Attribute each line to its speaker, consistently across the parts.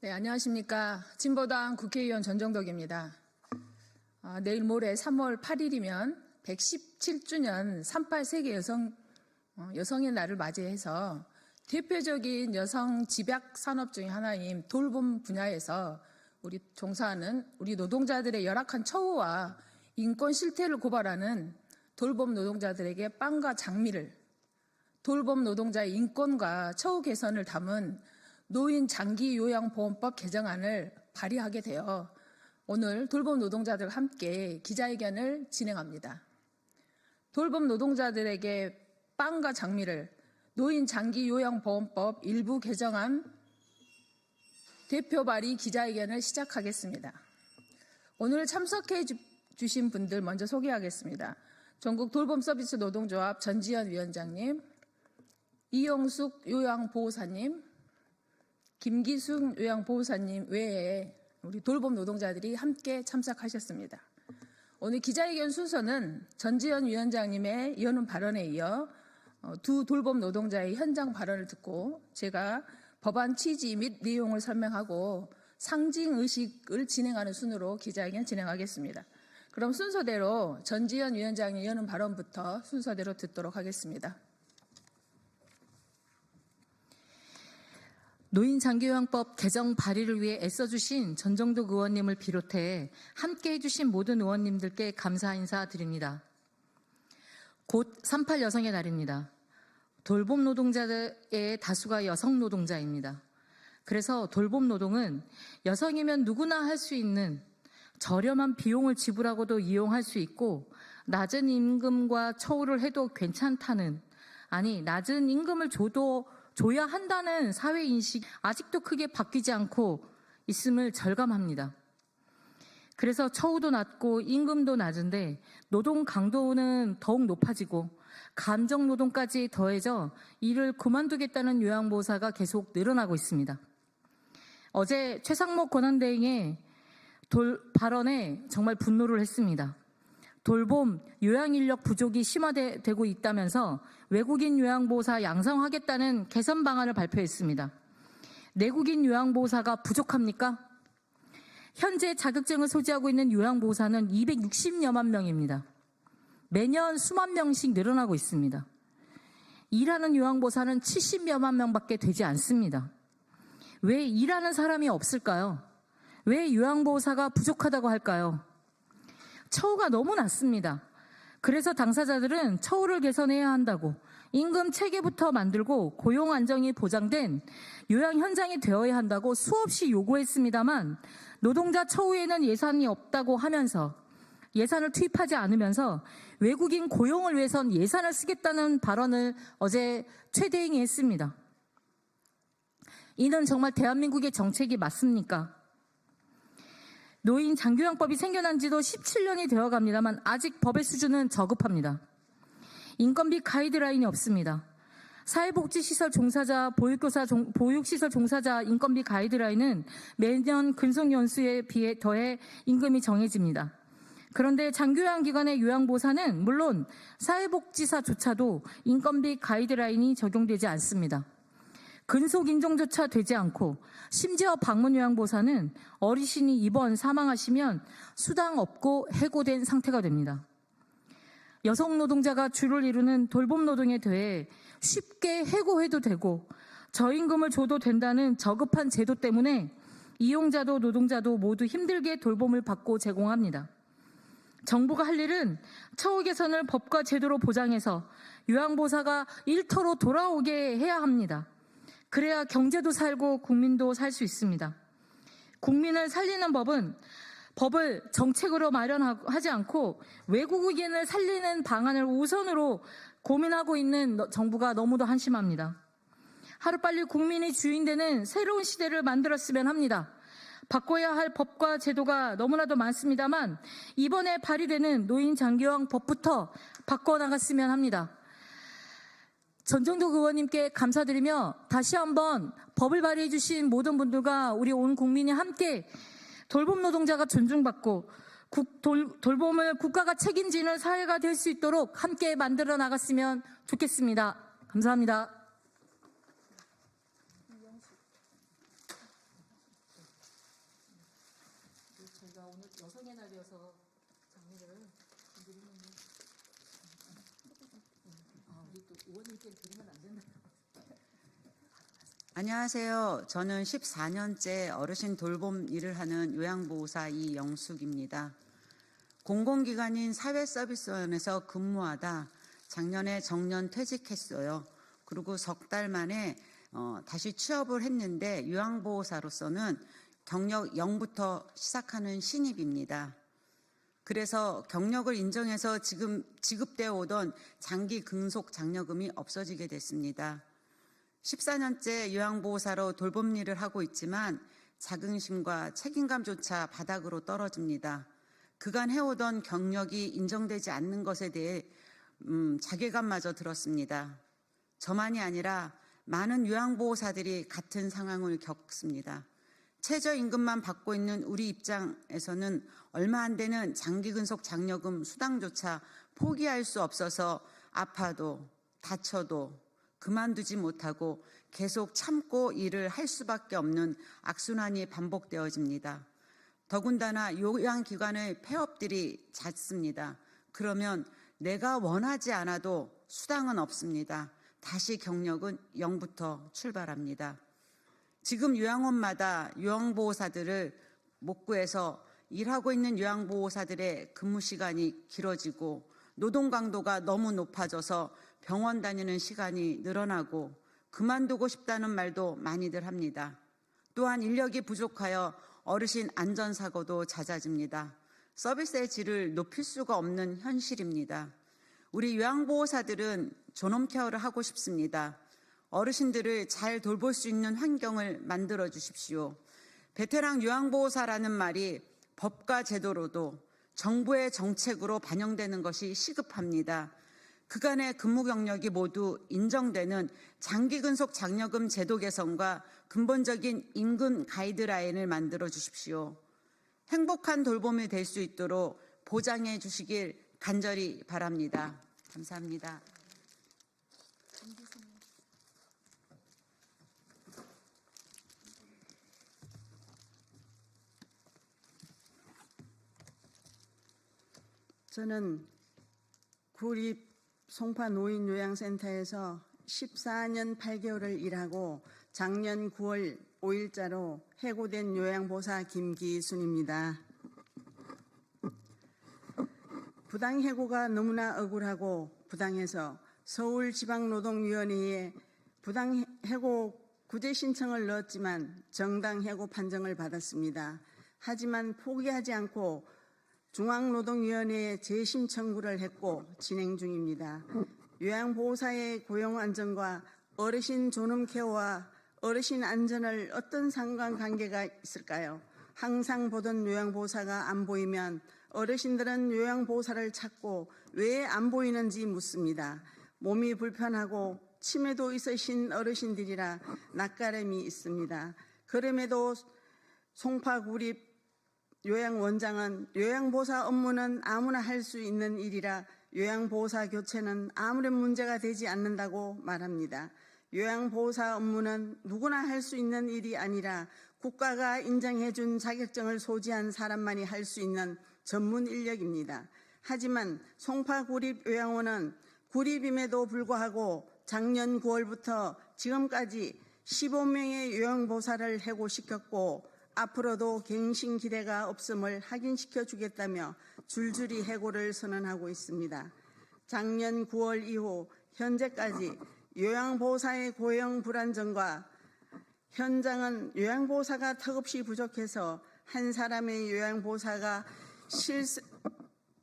Speaker 1: 네, 안녕하십니까. 진보당 국회의원 전정덕입니다. 내일 모레 3월 8일이면 117주년 38 세계 여성의 날을 맞이해서 대표적인 여성 집약 산업 중의 하나인 돌봄 분야에서 종사하는 우리 노동자들의 열악한 처우와 인권 실태를 고발하는 돌봄 노동자들에게 빵과 장미를, 돌봄 노동자의 인권과 처우 개선을 담은 노인 장기 요양보험법 개정안을 발의하게 되어 오늘 돌봄 노동자들과 함께 기자회견을 진행합니다. 돌봄 노동자들에게 빵과 장미를, 노인 장기 요양보험법 일부 개정안 대표 발의 기자회견을 시작하겠습니다. 오늘 참석해 주신 분들 먼저 소개하겠습니다. 전국 돌봄 서비스 노동조합 전지현 위원장님, 이영숙 요양보호사님, 김기숙 요양보호사님 외에 우리 돌봄 노동자들이 함께 참석하셨습니다. 오늘 기자회견 순서는 전지현 위원장님의 여는 발언에 이어 두 돌봄 노동자의 현장 발언을 듣고 제가 법안 취지 및 내용을 설명하고 상징의식을 진행하는 순으로 기자회견 진행하겠습니다. 그럼 순서대로 전지현 위원장의 여는 발언부터 순서대로 듣도록 하겠습니다.
Speaker 2: 노인장기요양법 개정 발의를 위해 애써주신 전정덕 의원님을 비롯해 함께해 주신 모든 의원님들께 감사 인사드립니다. 곧 38 여성의 날입니다. 돌봄 노동자의 다수가 여성 노동자입니다. 그래서 돌봄 노동은 여성이면 누구나 할 수 있는 저렴한 비용을 지불하고도 이용할 수 있고 낮은 임금과 처우를 해도 괜찮다는, 아니 낮은 임금을 줘야 한다는 사회인식이 아직도 크게 바뀌지 않고 있음을 절감합니다. 그래서 처우도 낮고 임금도 낮은데 노동 강도는 더욱 높아지고 감정노동까지 더해져 일을 그만두겠다는 요양보호사가 계속 늘어나고 있습니다. 어제 최상목 권한대행의 발언에 정말 분노를 했습니다. 돌봄, 요양인력 부족이 심화되고 있다면서 외국인 요양보호사 양성하겠다는 개선 방안을 발표했습니다. 내국인 요양보호사가 부족합니까? 현재 자격증을 소지하고 있는 요양보호사는 260여만 명입니다. 매년 수만 명씩 늘어나고 있습니다. 일하는 요양보호사는 70여만 명밖에 되지 않습니다. 왜 일하는 사람이 없을까요? 왜 요양보호사가 부족하다고 할까요? 처우가 너무 낮습니다. 그래서 당사자들은 처우를 개선해야 한다고 임금 체계부터 만들고 고용 안정이 보장된 요양 현장이 되어야 한다고 수없이 요구했습니다만 노동자 처우에는 예산이 없다고 하면서 예산을 투입하지 않으면서 외국인 고용을 위해선 예산을 쓰겠다는 발언을 어제 최대행이 했습니다. 이는 정말 대한민국의 정책이 맞습니까? 노인 장기요양법이 생겨난 지도 17년이 되어갑니다만 아직 법의 수준은 저급합니다. 인건비 가이드라인이 없습니다. 사회복지시설 종사자, 보육시설 종사자 인건비 가이드라인은 매년 근속연수에 비해 더해 임금이 정해집니다. 그런데 장기요양기관의 요양보호사는 물론 사회복지사조차도 인건비 가이드라인이 적용되지 않습니다. 근속인정조차 되지 않고 심지어 방문요양보호사는 어르신이 입원 사망하시면 수당 없고 해고된 상태가 됩니다. 여성 노동자가 주를 이루는 돌봄 노동에 대해 쉽게 해고해도 되고 저임금을 줘도 된다는 저급한 제도 때문에 이용자도 노동자도 모두 힘들게 돌봄을 받고 제공합니다. 정부가 할 일은 처우 개선을 법과 제도로 보장해서 요양보호사가 일터로 돌아오게 해야 합니다. 그래야 경제도 살고 국민도 살 수 있습니다. 국민을 살리는 법을 정책으로 마련하지 않고 외국인을 살리는 방안을 우선으로 고민하고 있는 정부가 너무도 한심합니다. 하루빨리 국민이 주인되는 새로운 시대를 만들었으면 합니다. 바꿔야 할 법과 제도가 너무나도 많습니다만 이번에 발의되는 노인 장기요양법부터 바꿔나갔으면 합니다. 전정덕 의원님께 감사드리며 다시 한번 법을 발의해 주신 모든 분들과 우리 온 국민이 함께 돌봄 노동자가 존중받고 돌봄을 국가가 책임지는 사회가 될 수 있도록 함께 만들어 나갔으면 좋겠습니다. 감사합니다.
Speaker 3: 안녕하세요. 저는 14년째 어르신 돌봄 일을 하는 요양보호사 이영숙입니다. 공공기관인 사회서비스원에서 근무하다 작년에 정년 퇴직했어요. 그리고 석 달 만에 다시 취업을 했는데 요양보호사로서는 경력 0부터 시작하는 신입입니다. 그래서 경력을 인정해서 지금 지급되어 오던 장기 근속 장려금이 없어지게 됐습니다. 14년째 요양보호사로 돌봄 일을 하고 있지만 자긍심과 책임감조차 바닥으로 떨어집니다. 그간 해오던 경력이 인정되지 않는 것에 대해 자괴감마저 들었습니다. 저만이 아니라 많은 요양보호사들이 같은 상황을 겪습니다. 최저임금만 받고 있는 우리 입장에서는 얼마 안 되는 장기근속 장려금 수당조차 포기할 수 없어서 아파도 다쳐도 그만두지 못하고 계속 참고 일을 할 수밖에 없는 악순환이 반복되어집니다. 더군다나 요양기관의 폐업들이 잦습니다. 그러면 내가 원하지 않아도 수당은 없습니다. 다시 경력은 0부터 출발합니다. 지금 요양원마다 요양보호사들을 못 구해서 일하고 있는 요양보호사들의 근무 시간이 길어지고 노동 강도가 너무 높아져서 병원 다니는 시간이 늘어나고 그만두고 싶다는 말도 많이들 합니다. 또한 인력이 부족하여 어르신 안전사고도 잦아집니다. 서비스의 질을 높일 수가 없는 현실입니다. 우리 요양보호사들은 존엄 케어를 하고 싶습니다. 어르신들을 잘 돌볼 수 있는 환경을 만들어 주십시오. 베테랑 요양보호사라는 말이 법과 제도로도 정부의 정책으로 반영되는 것이 시급합니다. 그간의 근무 경력이 모두 인정되는 장기근속 장려금 제도 개선과 근본적인 임금 가이드라인을 만들어 주십시오. 행복한 돌봄이 될 수 있도록 보장해 주시길 간절히 바랍니다. 감사합니다.
Speaker 4: 저는 구립 송파 노인요양센터에서 14년 8개월을 일하고 작년 9월 5일자로 해고된 요양보호사 김기순입니다. 부당해고가 너무나 억울하고 부당해서 서울지방노동위원회에 부당해고 구제 신청을 넣었지만 정당해고 판정을 받았습니다. 하지만 포기하지 않고 중앙노동위원회에 재심 청구를 했고 진행 중입니다. 요양보호사의 고용안전과 어르신 존엄케어와 어르신 안전을 어떤 상관관계가 있을까요? 항상 보던 요양보호사가 안 보이면 어르신들은 요양보호사를 찾고 왜 안 보이는지 묻습니다. 몸이 불편하고 치매도 있으신 어르신들이라 낯가림이 있습니다. 그럼에도 송파구립 요양원장은 요양보호사 업무는 아무나 할 수 있는 일이라 요양보호사 교체는 아무런 문제가 되지 않는다고 말합니다. 요양보호사 업무는 누구나 할 수 있는 일이 아니라 국가가 인정해준 자격증을 소지한 사람만이 할 수 있는 전문 인력입니다. 하지만 송파구립요양원은 구립임에도 불구하고 작년 9월부터 지금까지 15명의 요양보호사를 해고시켰고 앞으로도 갱신 기대가 없음을 확인시켜 주겠다며 줄줄이 해고를 선언하고 있습니다. 작년 9월 이후 현재까지 요양보호사의 고용 불안정과 현장은 요양보호사가 턱없이 부족해서 한 사람의 요양보호사가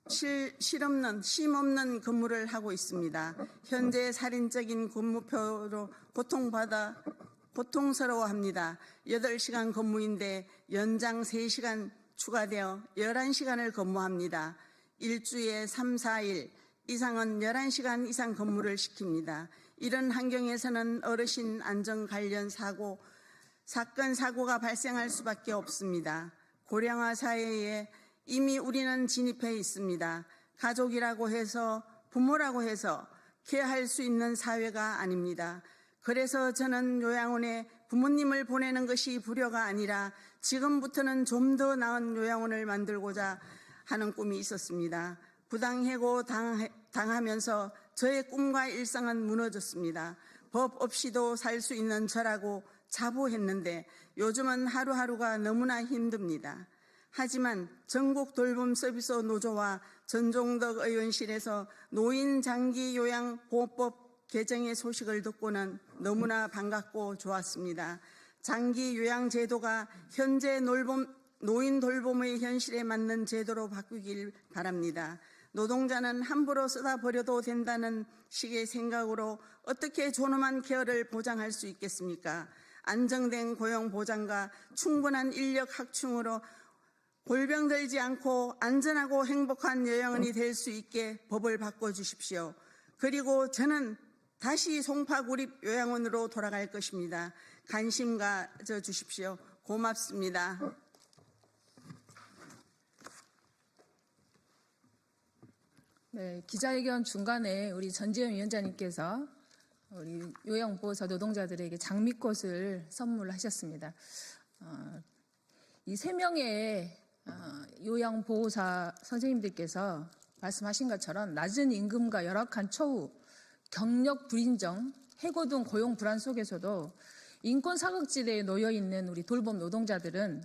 Speaker 4: 쉼없는 근무를 하고 있습니다. 현재 살인적인 근무표로 고통스러워합니다. 8시간 근무인데 연장 3시간 추가되어 11시간을 근무합니다. 일주일에 3, 4일 이상은 11시간 이상 근무를 시킵니다. 이런 환경에서는 어르신 안전 관련 사건, 사고가 발생할 수밖에 없습니다. 고령화 사회에 이미 우리는 진입해 있습니다. 가족이라고 해서 부모라고 해서 케어할 수 있는 사회가 아닙니다. 그래서 저는 요양원에 부모님을 보내는 것이 불효가 아니라 지금부터는 좀 더 나은 요양원을 만들고자 하는 꿈이 있었습니다. 부당해고 당하면서 저의 꿈과 일상은 무너졌습니다. 법 없이도 살 수 있는 저라고 자부했는데 요즘은 하루하루가 너무나 힘듭니다. 하지만 전국 돌봄 서비스 노조와 전종덕 의원실에서 노인 장기 요양 보호법 개정의 소식을 듣고는 너무나 반갑고 좋았습니다. 장기 요양 제도가 현재 노인 돌봄의 현실에 맞는 제도로 바꾸길 바랍니다. 노동자는 함부로 쓰다 버려도 된다는 식의 생각으로 어떻게 존엄한 케어를 보장할 수 있겠습니까? 안정된 고용 보장과 충분한 인력 확충으로 골병들지 않고 안전하고 행복한 요양원이 될 수 있게 법을 바꿔주십시오. 그리고 저는 다시 송파구립 요양원으로 돌아갈 것입니다. 관심 가져주십시오. 고맙습니다.
Speaker 1: 네, 기자회견 중간에 우리 전지현 위원장님께서 우리 요양보호사 노동자들에게 장미꽃을 선물하셨습니다. 이 3명의 요양보호사 선생님들께서 말씀하신 것처럼 낮은 임금과 열악한 처우, 경력 불인정, 해고 등 고용 불안 속에서도 인권 사각지대에 놓여 있는 우리 돌봄 노동자들은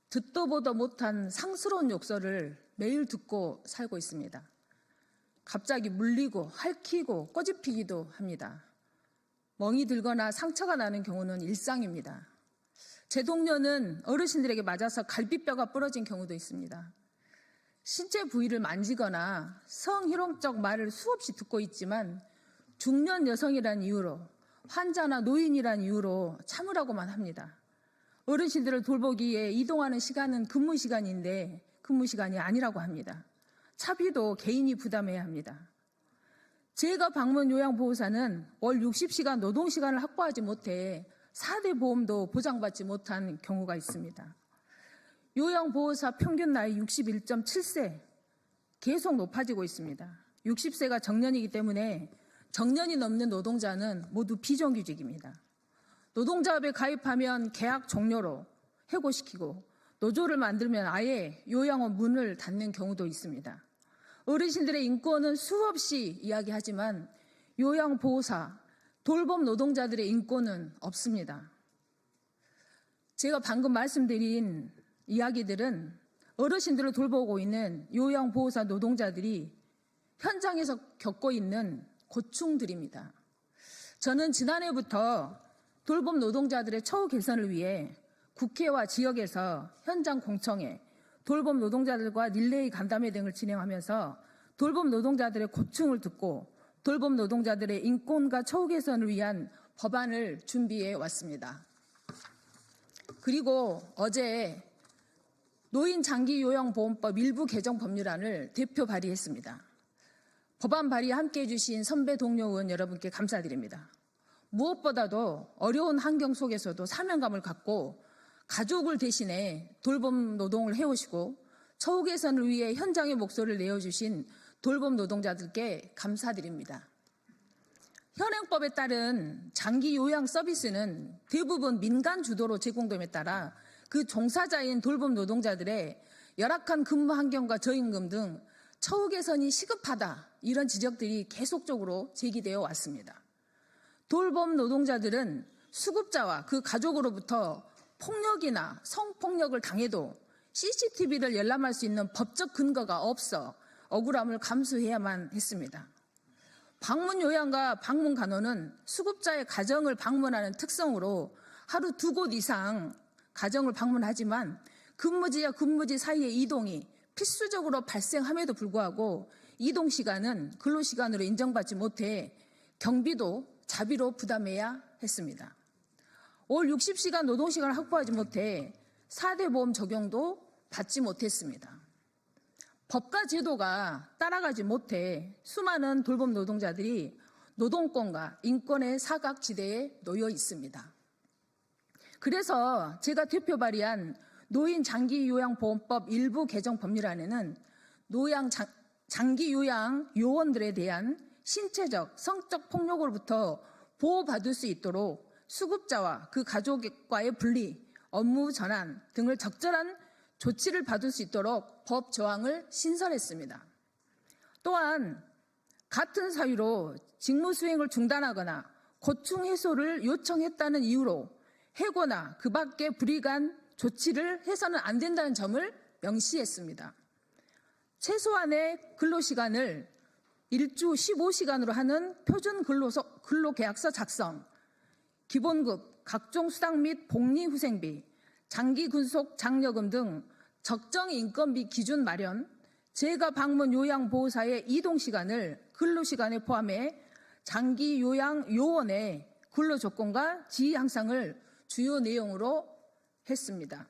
Speaker 1: 듣도 보도 못한 상스러운 욕설을 매일 듣고 살고 있습니다. 갑자기 물리고 핥히고 꼬집히기도 합니다. 멍이 들거나 상처가 나는 경우는 일상입니다. 제 동료는 어르신들에게 맞아서 갈비뼈가 부러진 경우도 있습니다. 신체 부위를 만지거나 성희롱적 말을 수없이 듣고 있지만 중년 여성이란 이유로 환자나 노인이란 이유로 참으라고만 합니다. 어르신들을 돌보기에 이동하는 시간은 근무 시간인데 근무 시간이 아니라고 합니다. 차비도 개인이 부담해야 합니다. 제가 방문 요양보호사는 월 60시간 노동시간을 확보하지 못해 4대 보험도 보장받지 못한 경우가 있습니다. 요양보호사 평균 나이 61.7세 계속 높아지고 있습니다. 60세가 정년이기 때문에 정년이 넘는 노동자는 모두 비정규직입니다. 노동조합에 가입하면 계약 종료로 해고시키고 노조를 만들면 아예 요양원 문을 닫는 경우도 있습니다. 어르신들의 인권은 수없이 이야기하지만 요양보호사, 돌봄 노동자들의 인권은 없습니다. 제가 방금 말씀드린 이야기들은 어르신들을 돌보고 있는 요양보호사 노동자들이 현장에서 겪고 있는 고충들입니다. 저는 지난해부터 돌봄 노동자들의 처우 개선을 위해 국회와 지역에서 현장 공청회, 돌봄 노동자들과 릴레이 간담회 등을 진행하면서 돌봄 노동자들의 고충을 듣고 돌봄 노동자들의 인권과 처우 개선을 위한 법안을 준비해 왔습니다. 그리고 어제 노인 장기 요양보험법 일부 개정 법률안을 대표 발의했습니다. 법안 발의에 함께해 주신 선배 동료 의원 여러분께 감사드립니다. 무엇보다도 어려운 환경 속에서도 사명감을 갖고 가족을 대신해 돌봄 노동을 해오시고 처우 개선을 위해 현장의 목소리를 내어주신 돌봄 노동자들께 감사드립니다. 현행법에 따른 장기 요양 서비스는 대부분 민간 주도로 제공됨에 따라 그 종사자인 돌봄 노동자들의 열악한 근무 환경과 저임금 등 처우 개선이 시급하다, 이런 지적들이 계속적으로 제기되어 왔습니다. 돌봄 노동자들은 수급자와 그 가족으로부터 폭력이나 성폭력을 당해도 CCTV를 열람할 수 있는 법적 근거가 없어 억울함을 감수해야만 했습니다. 방문 요양과 방문 간호는 수급자의 가정을 방문하는 특성으로 하루 2곳 이상 가정을 방문하지만 근무지와 근무지 사이의 이동이 필수적으로 발생함에도 불구하고 이동 시간은 근로시간으로 인정받지 못해 경비도 자비로 부담해야 했습니다. 월 60시간 노동시간을 확보하지 못해 4대 보험 적용도 받지 못했습니다. 법과 제도가 따라가지 못해 수많은 돌봄 노동자들이 노동권과 인권의 사각지대에 놓여 있습니다. 그래서 제가 대표 발의한 노인 장기 요양보험법 일부 개정 법률안에는 장기 요양 요원들에 대한 신체적, 성적 폭력으로부터 보호받을 수 있도록 수급자와 그 가족과의 분리, 업무 전환 등을 적절한 조치를 받을 수 있도록 법 조항을 신설했습니다. 또한 같은 사유로 직무 수행을 중단하거나 고충 해소를 요청했다는 이유로 해고나 그 밖의 불이익한 조치를 해서는 안 된다는 점을 명시했습니다. 최소한의 근로시간을 일주 15시간으로 하는 표준 근로계약서 작성, 기본급, 각종 수당 및 복리후생비, 장기 근속 장려금 등 적정 인건비 기준 마련, 재가 방문 요양보호사의 이동시간을 근로시간에 포함해 장기 요양 요원의 근로조건과 지위 향상을 주요 내용으로 했습니다.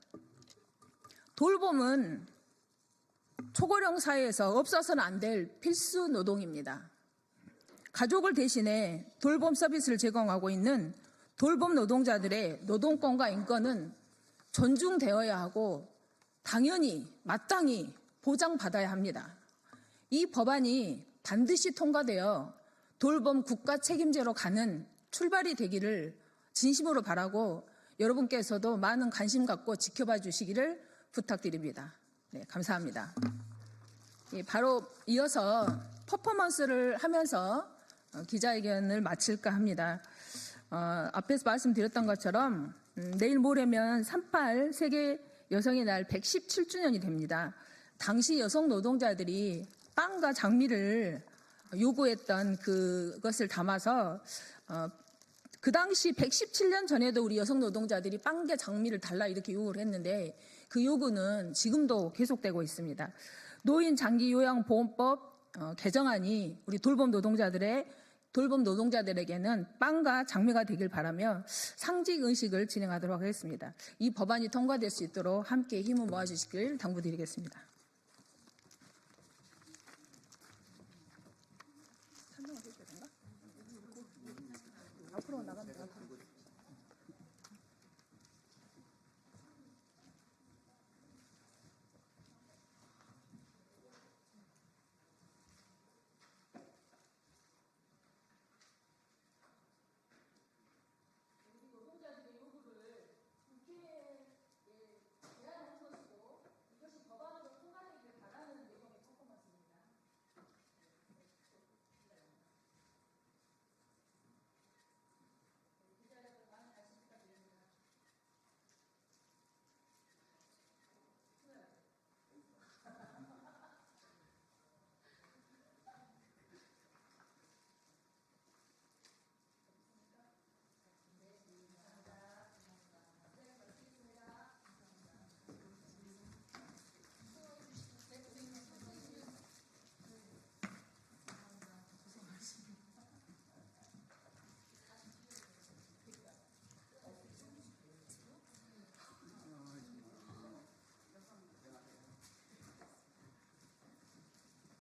Speaker 1: 돌봄은 초고령 사회에서 없어서는 안 될 필수 노동입니다. 가족을 대신해 돌봄 서비스를 제공하고 있는 돌봄 노동자들의 노동권과 인권은 존중되어야 하고 당연히 마땅히 보장받아야 합니다. 이 법안이 반드시 통과되어 돌봄 국가 책임제로 가는 출발이 되기를 진심으로 바라고 여러분께서도 많은 관심 갖고 지켜봐 주시기를 부탁드립니다. 네, 감사합니다. 바로 이어서 퍼포먼스를 하면서 기자회견을 마칠까 합니다. 앞에서 말씀드렸던 것처럼 내일 모레면 3.8 세계 여성의 날 117주년이 됩니다. 당시 여성 노동자들이 빵과 장미를 요구했던 그것을 담아서 그 당시 117년 전에도 우리 여성 노동자들이 빵과 장미를 달라 이렇게 요구를 했는데 그 요구는 지금도 계속되고 있습니다. 노인 장기 요양보험법 개정안이 우리 돌봄 노동자들에게는 빵과 장미가 되길 바라며 상직 의식을 진행하도록 하겠습니다. 이 법안이 통과될 수 있도록 함께 힘을 모아주시길 당부드리겠습니다.